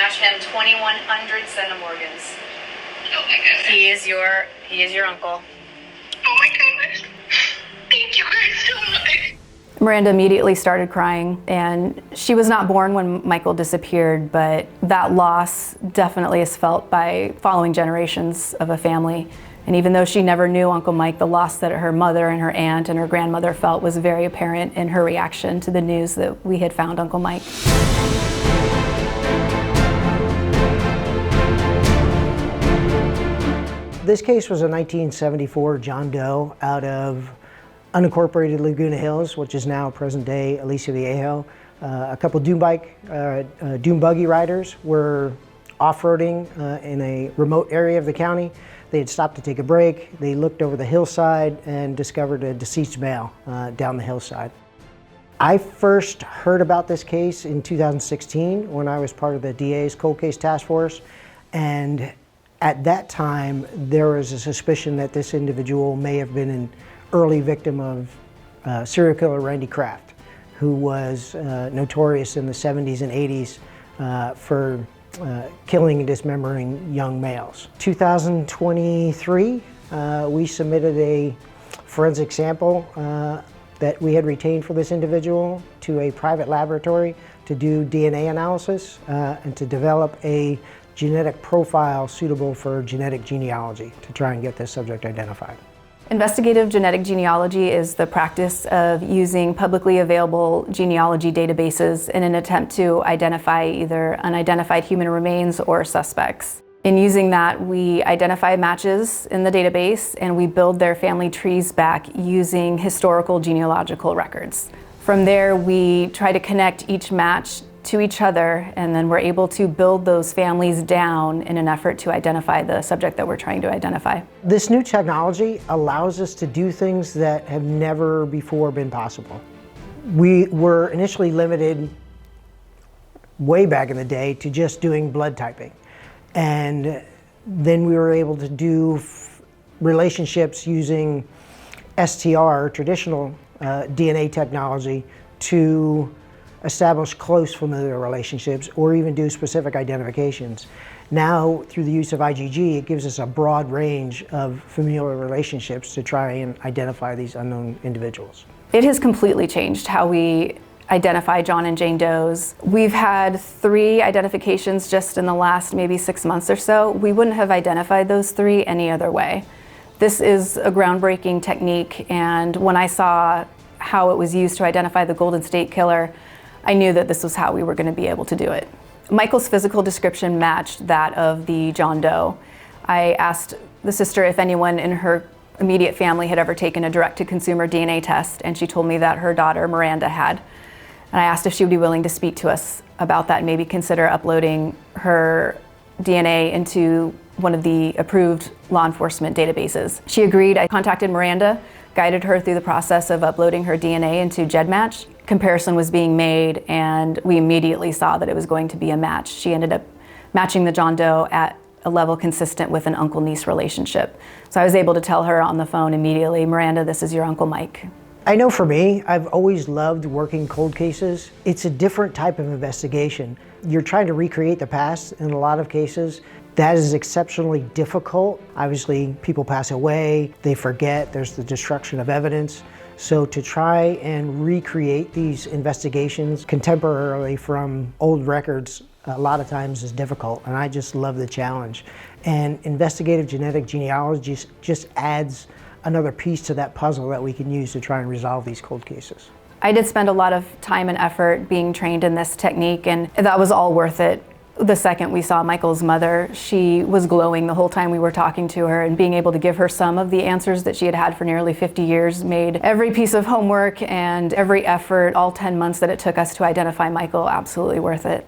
dash him 2100 centimorgans. Oh my goodness. He is your uncle. Oh my goodness. Thank you guys so much. Miranda immediately started crying, and she was not born when Michael disappeared, but that loss definitely is felt by following generations of a family. And even though she never knew Uncle Mike, the loss that her mother and her aunt and her grandmother felt was very apparent in her reaction to the news that we had found Uncle Mike. This case was a 1974 John Doe out of unincorporated Laguna Hills, which is now present-day Aliso Viejo. A couple dune buggy riders were off-roading in a remote area of the county. They had stopped to take a break. They looked over the hillside and discovered a deceased male down the hillside. I first heard about this case in 2016 when I was part of the DA's cold case task force, and at that time there was a suspicion that this individual may have been an early victim of serial killer Randy Kraft, who was notorious in the 70s and 80s for killing and dismembering young males. 2023, we submitted a forensic sample that we had retained for this individual to a private laboratory to do DNA analysis and to develop a genetic profile suitable for genetic genealogy to try and get this subject identified. Investigative genetic genealogy is the practice of using publicly available genealogy databases in an attempt to identify either unidentified human remains or suspects. In using that, we identify matches in the database and we build their family trees back using historical genealogical records. From there, we try to connect each match to each other, and then we're able to build those families down in an effort to identify the subject that we're trying to identify. This new technology allows us to do things that have never before been possible. We were initially limited way back in the day to just doing blood typing. And then we were able to do relationships using STR, traditional DNA technology, to establish close familial relationships or even do specific identifications. Now, through the use of IgG, it gives us a broad range of familial relationships to try and identify these unknown individuals. It has completely changed how we identify John and Jane Does. We've had 3 identifications just in the last maybe 6 months or so. We wouldn't have identified those 3 any other way. This is a groundbreaking technique, and when I saw how it was used to identify the Golden State Killer, I knew that this was how we were going to be able to do it. Michael's physical description matched that of the John Doe. I asked the sister if anyone in her immediate family had ever taken a direct-to-consumer DNA test, and she told me that her daughter Miranda had. And I asked if she would be willing to speak to us about that and maybe consider uploading her DNA into one of the approved law enforcement databases. She agreed. I contacted Miranda, guided her through the process of uploading her DNA into GEDmatch. Comparison was being made, and we immediately saw that it was going to be a match. She ended up matching the John Doe at a level consistent with an uncle-niece relationship. So I was able to tell her on the phone immediately, Miranda, this is your Uncle Mike. I know for me, I've always loved working cold cases. It's a different type of investigation. You're trying to recreate the past in a lot of cases. That is exceptionally difficult. Obviously, people pass away, they forget, there's the destruction of evidence. So to try and recreate these investigations contemporarily from old records a lot of times is difficult, and I just love the challenge. And investigative genetic genealogy just adds another piece to that puzzle that we can use to try and resolve these cold cases. I did spend a lot of time and effort being trained in this technique, and that was all worth it. The second we saw Michael's mother, she was glowing the whole time we were talking to her, and being able to give her some of the answers that she had had for nearly 50 years made every piece of homework and every effort, all 10 months that it took us to identify Michael, absolutely worth it.